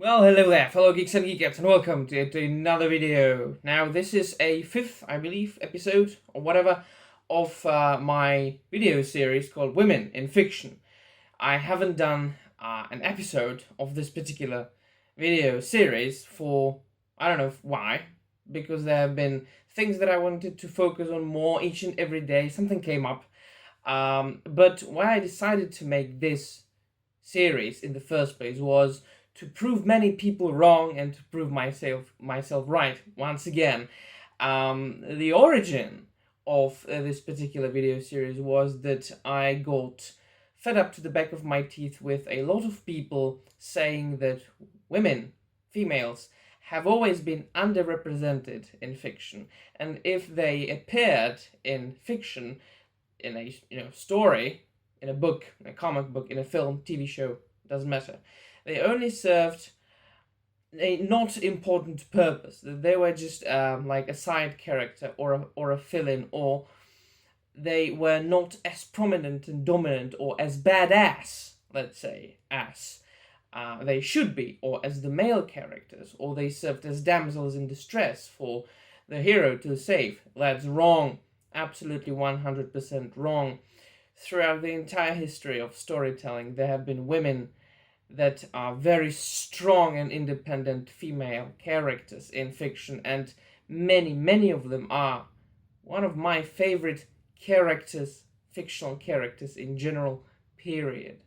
Well, hello there, fellow geeks and geekettes, and welcome to another video. Now, this is a fifth, I believe, episode, or whatever, of my video series called Women in Fiction. I haven't done an episode of this particular video series for, I don't know why, because there have been things that I wanted to focus on more each and every day. Something came up. But why I decided to make this series in the first place was to prove many people wrong and to prove myself right once again. The origin of this particular video series was that I got fed up to the back of my teeth with a lot of people saying that women, females, have always been underrepresented in fiction, and if they appeared in fiction, in a story, in a book, in a comic book, in a film, TV show, doesn't matter, they only served a not important purpose. They were just like a side character or a fill-in, or they were not as prominent and dominant or as badass, let's say, as they should be, or as the male characters, or they served as damsels in distress for the hero to save. That's wrong. Absolutely 100% wrong. Throughout the entire history of storytelling, there have been women that are very strong and independent female characters in fiction, and many of them are one of my favorite characters, fictional characters in general, period.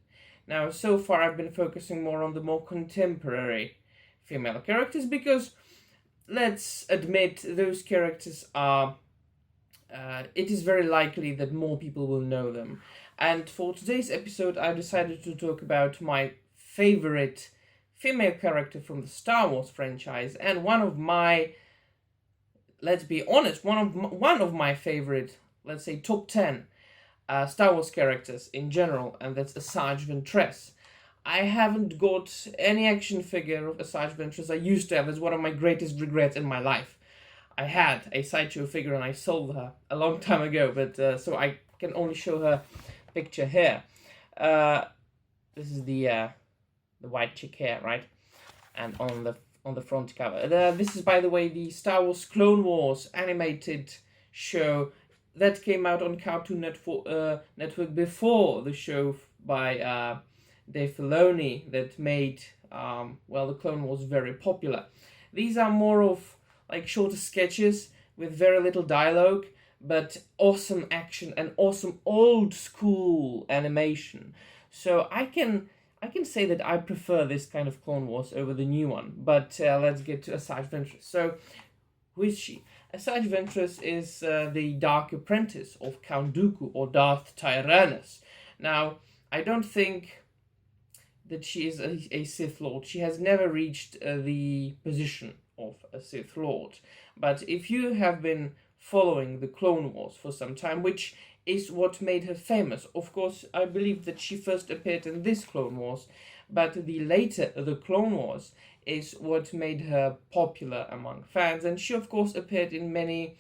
Now, so far I've been focusing more on the more contemporary female characters because, let's admit, those characters are it is very likely that more people will know them. And for today's episode, I decided to talk about my favorite female character from the Star Wars franchise, and one of my, let's be honest, one of my favorite, let's say, top 10 Star Wars characters in general, and that's ASAJJ Ventress. I haven't got any action figure of ASAJJ Ventress. I used to have. It's one of my greatest regrets in my life. I had a sideshow figure and I sold her a long time ago, but so I can only show her picture here. This is the white chick here, right? And on the front cover. This is, by the way, the Star Wars Clone Wars animated show that came out on Cartoon Network before the show by Dave Filoni that made the Clone Wars very popular. These are more of like shorter sketches with very little dialogue, but awesome action and awesome old school animation. So I can say that I prefer this kind of Clone Wars over the new one. But let's get to ASAJJ Ventress. So, who is she? ASAJJ Ventress is the Dark Apprentice of Count Dooku, or Darth Tyrannus. Now, I don't think that she is a Sith Lord. She has never reached the position of a Sith Lord. But if you have been following the Clone Wars for some time, which is what made her famous, of course, I believe that she first appeared in this Clone Wars, but the Clone Wars is what made her popular among fans, and she of course appeared in many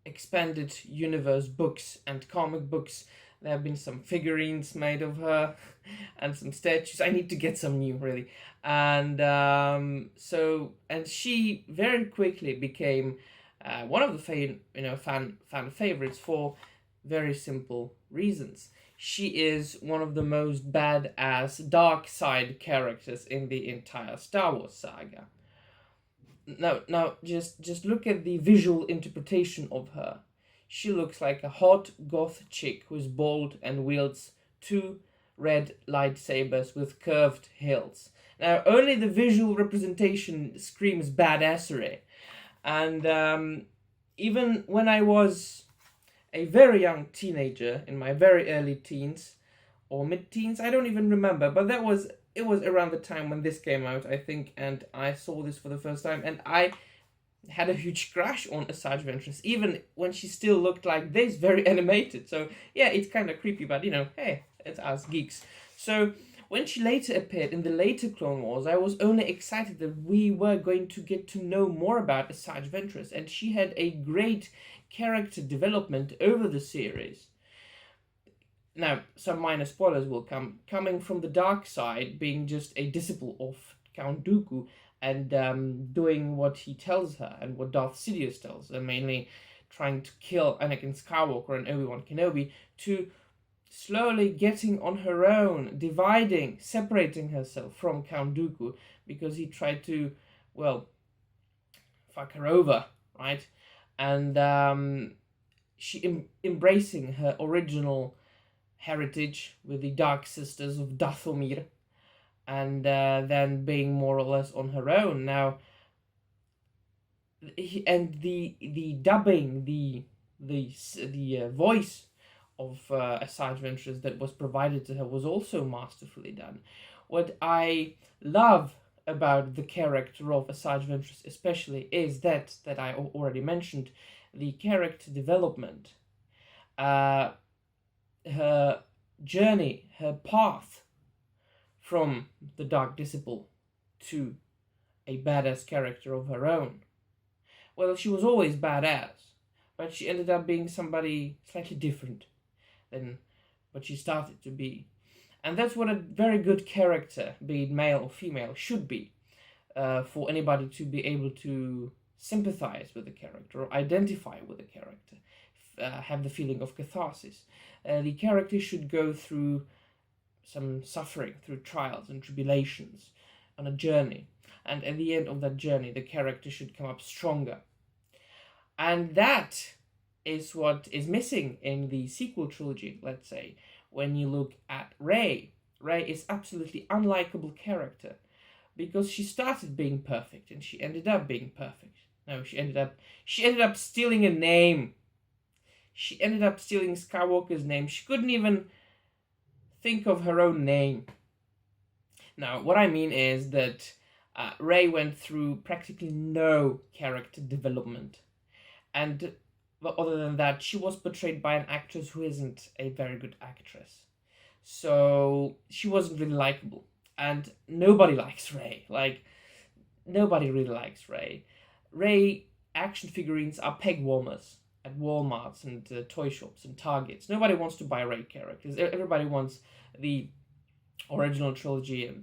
expanded universe books and comic books. There have been some figurines made of her and some statues. I need to get some new, really. And and she very quickly became one of the fan favorites for very simple reasons. She is one of the most badass dark side characters in the entire Star Wars saga. Now just look at the visual interpretation of her. She looks like a hot goth chick who's bald and wields two red lightsabers with curved hilts. Now, only the visual representation screams badassery. And even when I was a very young teenager, in my very early teens, or mid-teens, I don't even remember, but it was around the time when this came out, I think, and I saw this for the first time, and I had a huge crush on ASAJJ Ventress, even when she still looked like this, very animated. So yeah, it's kind of creepy, but hey, it's us geeks. So when she later appeared in the later Clone Wars, I was only excited that we were going to get to know more about ASAJJ Ventress, and she had a great character development over the series. Now, some minor spoilers will come. Coming from the dark side, being just a disciple of Count Dooku, and doing what he tells her and what Darth Sidious tells her, mainly trying to kill Anakin Skywalker and Obi-Wan Kenobi, to slowly getting on her own, dividing, separating herself from Count Dooku, because he tried to, well, fuck her over, right? And she embracing her original heritage with the Dark Sisters of Dathomir, and then being more or less on her own now. And the dubbing, the voice of ASAJJ VENTRESS that was provided to her was also masterfully done. What I love about the character of ASAJJ VENTRESS especially is that I already mentioned, the character development, her journey, her path from the Dark Disciple to a badass character of her own. Well, she was always badass, but she ended up being somebody slightly different than what she started to be. And that's what a very good character, be it male or female, should be, for anybody to be able to sympathize with the character or identify with the character, have the feeling of catharsis. The character should go through some suffering, through trials and tribulations, on a journey. And at the end of that journey, the character should come up stronger. And that is what is missing in the sequel trilogy, let's say. When you look at Rey, Rey is absolutely unlikable character, because she started being perfect and she ended up being perfect. No, she ended up stealing a name. She ended up stealing Skywalker's name. She couldn't even think of her own name. Now, what I mean is that Rey went through practically no character development. And other than that, she was portrayed by an actress who isn't a very good actress. So she wasn't really likable. And nobody likes Rey. Like, nobody really likes Rey. Rey action figurines are peg warmers at Walmarts and toy shops and Targets. Nobody wants to buy Rey characters. Everybody wants the original trilogy and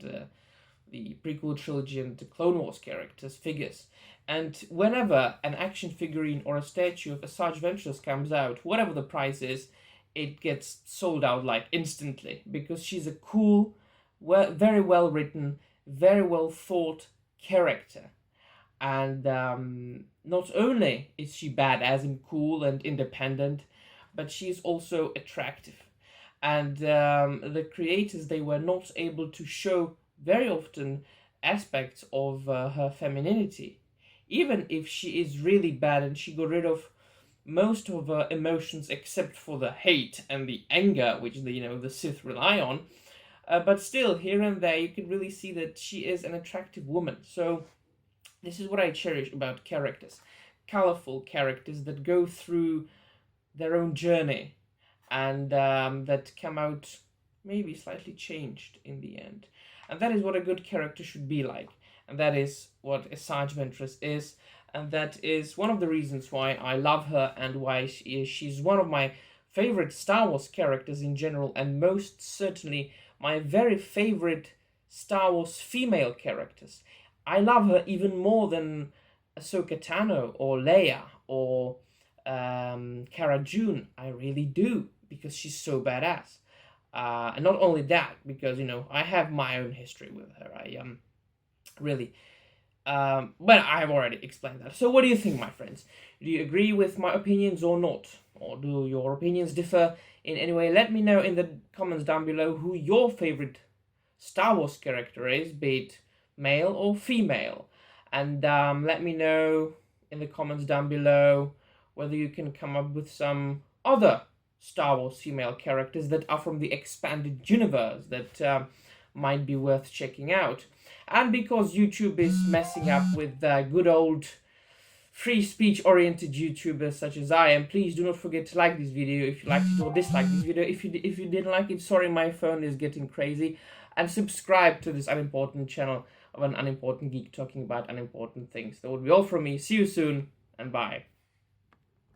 the prequel trilogy and the Clone Wars characters, figures. And whenever an action figurine or a statue of ASAJJ VENTRESS comes out, whatever the price is, it gets sold out like instantly, because she's a cool, very well written, very well thought character. And not only is she badass and cool and independent, but she's also attractive. And the creators, they were not able to show very often aspects of her femininity. Even if she is really bad and she got rid of most of her emotions except for the hate and the anger, which the Sith rely on, but still, here and there, you can really see that she is an attractive woman. So this is what I cherish about characters. Colorful characters that go through their own journey and that come out maybe slightly changed in the end. And that is what a good character should be like. And that is what ASAJJ VENTRESS is. And that is one of the reasons why I love her and why she's one of my favorite Star Wars characters in general, and most certainly my very favorite Star Wars female characters. I love her even more than Ahsoka Tano or Leia or Cara Dune. I really do, because she's so badass. And not only that, because, I have my own history with her. Really. But I have already explained that. So what do you think, my friends? Do you agree with my opinions or not? Or do your opinions differ in any way? Let me know in the comments down below who your favorite Star Wars character is, be it male or female. And let me know in the comments down below whether you can come up with some other Star Wars female characters that are from the expanded universe that might be worth checking out. And because YouTube is messing up with good old free speech oriented YouTubers such as I am, please do not forget to like this video if you liked it, or dislike this video if you didn't like it. Sorry, my phone is getting crazy. And subscribe to this unimportant channel of an unimportant geek talking about unimportant things. That would be all from me. See you soon, and bye.